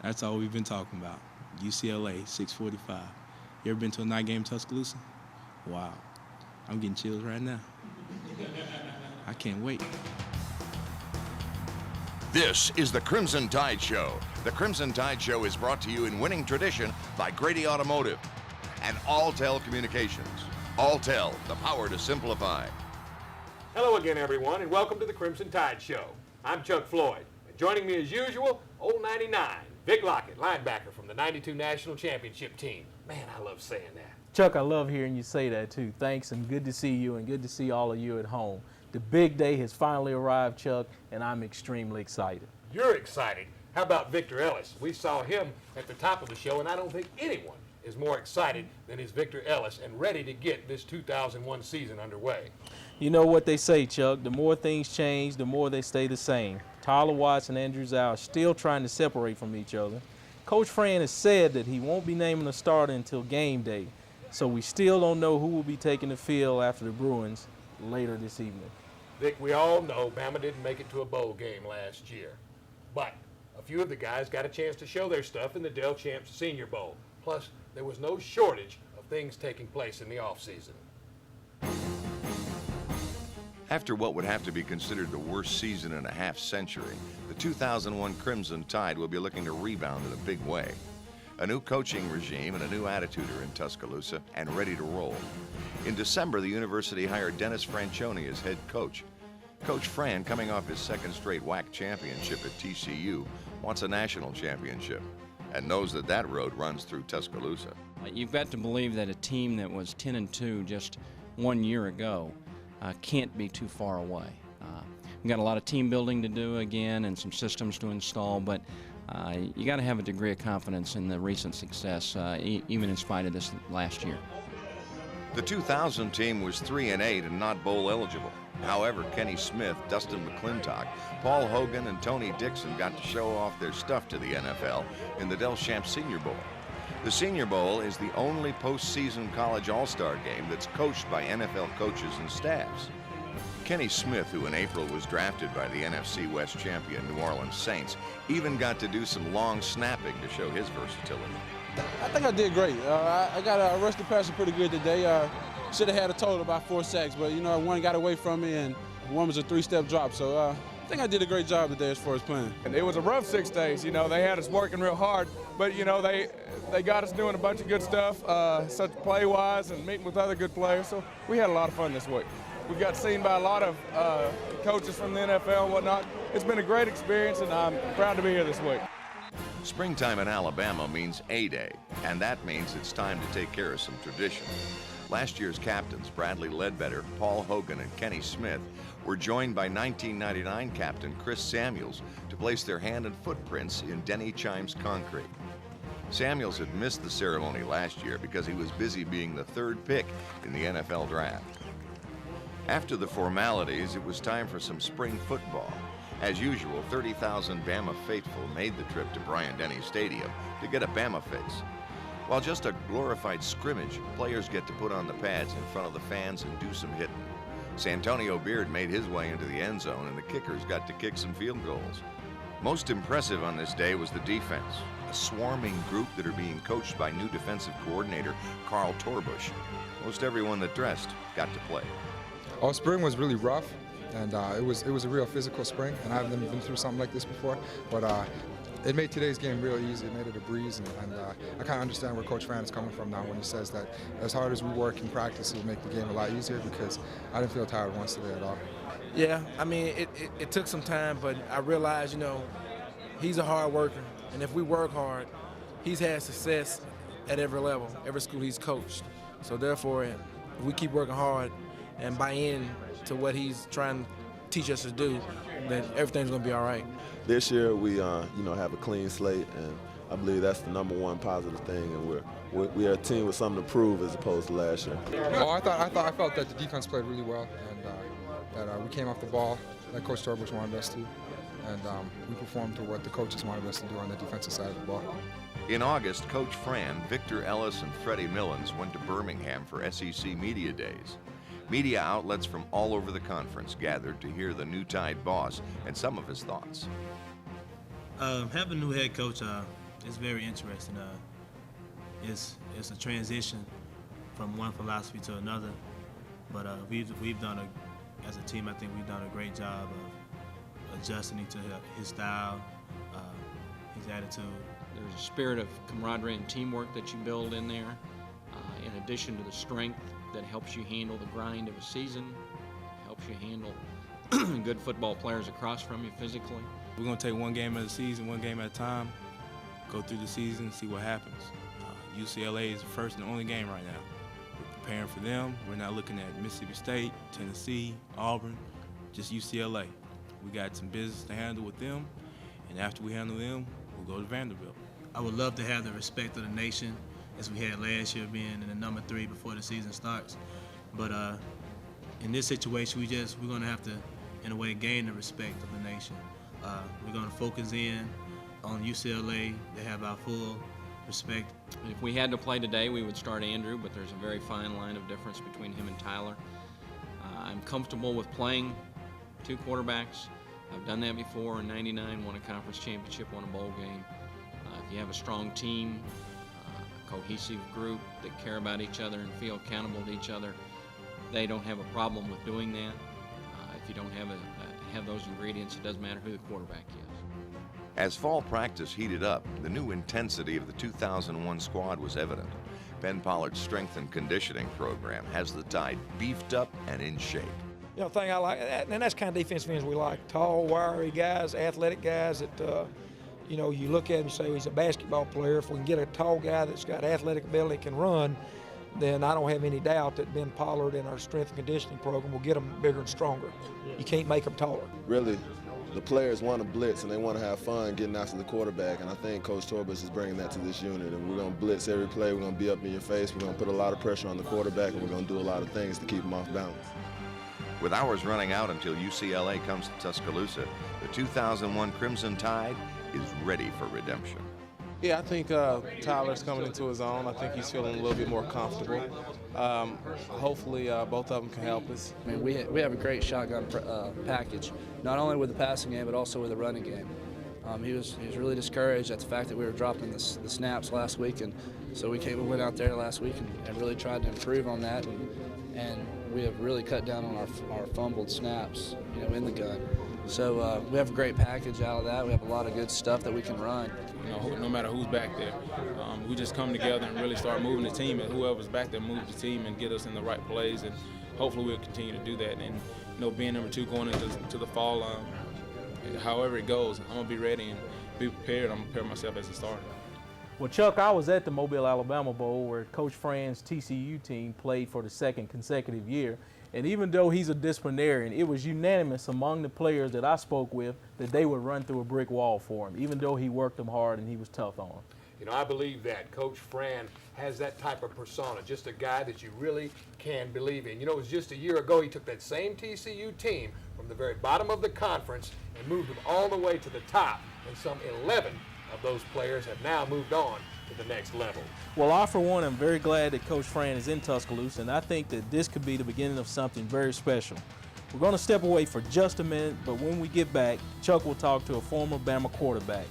That's all we've been talking about. UCLA, 645. You ever been to a night game in Tuscaloosa? Wow. I'm getting chills right now. I can't wait. This is the Crimson Tide Show. The Crimson Tide Show is brought to you in winning tradition by Grady Automotive and Alltel Communications. Alltel, the power to simplify. Hello again, everyone, and welcome to the Crimson Tide Show. I'm Chuck Floyd. And joining me as usual, old 99, Vic Lockett, linebacker from the 92 National Championship team. Man, I love saying that. Chuck, I love hearing you say that too. Thanks, and good to see you, and good to see all of you at home. The big day has finally arrived, Chuck, and I'm extremely excited. You're excited. How about Victor Ellis? We saw him at the top of the show, and I don't think anyone is more excited than is Victor Ellis and ready to get this 2001 season underway. You know what they say, Chuck, the more things change, the more they stay the same. Tyler Watts and Andrew Zhao are still trying to separate from each other. Coach Fran has said that he won't be naming a starter until game day, so we still don't know who will be taking the field after the Bruins later this evening. Vic, we all know Bama didn't make it to a bowl game last year, but a few of the guys got a chance to show their stuff in the Del Champs Senior Bowl. Plus, there was no shortage of things taking place in the offseason. After what would have to be considered the worst season in a half century, the 2001 Crimson Tide will be looking to rebound in a big way. A new coaching regime and a new attitude are in Tuscaloosa and ready to roll. In December, the university hired Dennis Franchione as head coach. Coach Fran, coming off his second straight WAC championship at TCU, wants a national championship and knows that that road runs through Tuscaloosa. You've got to believe that a team that was 10-2 just 1 year ago can't be too far away. We've got a lot of team building to do again and some systems to install, but you got to have a degree of confidence in the recent success, even in spite of this last year. The 2000 team was 3-8 and not bowl eligible. However, Kenny Smith, Dustin McClintock, Paul Hogan, and Tony Dixon got to show off their stuff to the NFL in the Del Champs Senior Bowl. The Senior Bowl is the only postseason college all-star game that's coached by NFL coaches and staffs. Kenny Smith, who in April was drafted by the NFC West champion New Orleans Saints, even got to do some long snapping to show his versatility. I think I did great. I got rushed the passer pretty good today. Should have had a total about 4 sacks, but one got away from me and one was a 3-step drop. So I think I did a great job today as far as playing. It was a rough 6 days. They had us working real hard, but they got us doing a bunch of good stuff, such play-wise and meeting with other good players. So we had a lot of fun this week. We got seen by a lot of coaches from the NFL and whatnot. It's been a great experience, and I'm proud to be here this week. Springtime in Alabama means A-Day, and that means it's time to take care of some tradition. Last year's captains, Bradley Ledbetter, Paul Hogan, and Kenny Smith, were joined by 1999 captain Chris Samuels to place their hand and footprints in Denny Chimes concrete. Samuels had missed the ceremony last year because he was busy being the 3rd pick in the NFL draft. After the formalities, it was time for some spring football. As usual, 30,000 Bama faithful made the trip to Bryant-Denny Stadium to get a Bama fix. While just a glorified scrimmage, players get to put on the pads in front of the fans and do some hitting. Santonio Beard made his way into the end zone, and the kickers got to kick some field goals. Most impressive on this day was the defense, a swarming group that are being coached by new defensive coordinator Carl Torbush. Most everyone that dressed got to play. Our spring was really rough, and it was a real physical spring, and I haven't been through something like this before, but it made today's game real easy. It made it a breeze, and I kind of understand where Coach Fran is coming from now when he says that as hard as we work in practice, it will make the game a lot easier, because I didn't feel tired once today at all. Yeah, I mean, it took some time, but I realized, he's a hard worker, and if we work hard, he's had success at every level, every school he's coached. So therefore, if we keep working hard and buy in to what he's trying to teach us to do, then everything's going to be all right. This year we have a clean slate, and I believe that's the #1 positive thing, and we're a team with something to prove as opposed to last year. Oh, I felt that the defense played really well, and that we came off the ball like Coach Torbush wanted us to, and we performed to what the coaches wanted us to do on the defensive side of the ball. In August, Coach Fran, Victor Ellis, and Freddie Millens went to Birmingham for SEC Media Days. Media outlets from all over the conference gathered to hear the new Tide boss and some of his thoughts. Having a new head coach, it's very interesting. It's a transition from one philosophy to another, but we've done as a team, I think we've done a great job of adjusting to his style, his attitude. There's a spirit of camaraderie and teamwork that you build in there, in addition to the strength that helps you handle the grind of a season, helps you handle good football players across from you physically. We're going to take one game at a season, one game at a time, go through the season, see what happens. UCLA is the first and only game right now. We're preparing for them. We're not looking at Mississippi State, Tennessee, Auburn, just UCLA. We got some business to handle with them, and after we handle them, we'll go to Vanderbilt. I would love to have the respect of the nation as we had last year, being in the number 3 before the season starts. But in this situation, we're going to have to, in a way, gain the respect of the nation. We're going to focus in on UCLA. They have our full respect. If we had to play today, we would start Andrew, but there's a very fine line of difference between him and Tyler. I'm comfortable with playing 2 quarterbacks. I've done that before in '99, won a conference championship, won a bowl game. If you have a strong team, a cohesive group that care about each other and feel accountable to each other, they don't have a problem with doing that. If you don't have those ingredients, it doesn't matter who the quarterback is. As fall practice heated up, the new intensity of the 2001 squad was evident. Ben Pollard's strength and conditioning program has the Tide beefed up and in shape. You know, the thing I like, and that's the kind of defensive ends we like, tall, wiry guys, athletic guys that, you know, you look at him and say, well, he's a basketball player. If we can get a tall guy that's got athletic ability, can run, then I don't have any doubt that Ben Pollard in our strength and conditioning program will get them bigger and stronger. You can't make them taller. Really, the players want to blitz and they want to have fun getting after the quarterback, and I think Coach Torbis is bringing that to this unit. And we're going to blitz every play. We're going to be up in your face. We're going to put a lot of pressure on the quarterback, and we're going to do a lot of things to keep him off balance. With hours running out until UCLA comes to Tuscaloosa, the 2001 Crimson Tide is ready for redemption. Yeah, I think Tyler's coming into his own. I think he's feeling a little bit more comfortable. Hopefully both of them can help us. I mean, we have a great shotgun package, not only with the passing game, but also with the running game. He was really discouraged at the fact that we were dropping the snaps last week, and so we went out there last week and really tried to improve on that, and we have really cut down on our fumbled snaps, you know, in the gun. So we have a great package out of that. We have a lot of good stuff that we can run. You know, no matter who's back there, we just come together and really start moving the team, and whoever's back there move the team and get us in the right plays, and hopefully we'll continue to do that. And you know, being number 2 going into the fall, however it goes, I'm gonna be ready and be prepared. I'm gonna prepare myself as a starter. Well, Chuck, I was at the Mobile, Alabama Bowl where Coach Fran's TCU team played for the 2nd consecutive year. And even though he's a disciplinarian, it was unanimous among the players that I spoke with that they would run through a brick wall for him, even though he worked them hard and he was tough on them. You know, I believe that Coach Fran has that type of persona, just a guy that you really can believe in. You know, it was just a year ago he took that same TCU team from the very bottom of the conference and moved them all the way to the top, and some 11 of those players have now moved on to the next level. Well, I, for one, am very glad that Coach Fran is in Tuscaloosa, and I think that this could be the beginning of something very special. We're going to step away for just a minute, but when we get back, Chuck will talk to a former Bama quarterback.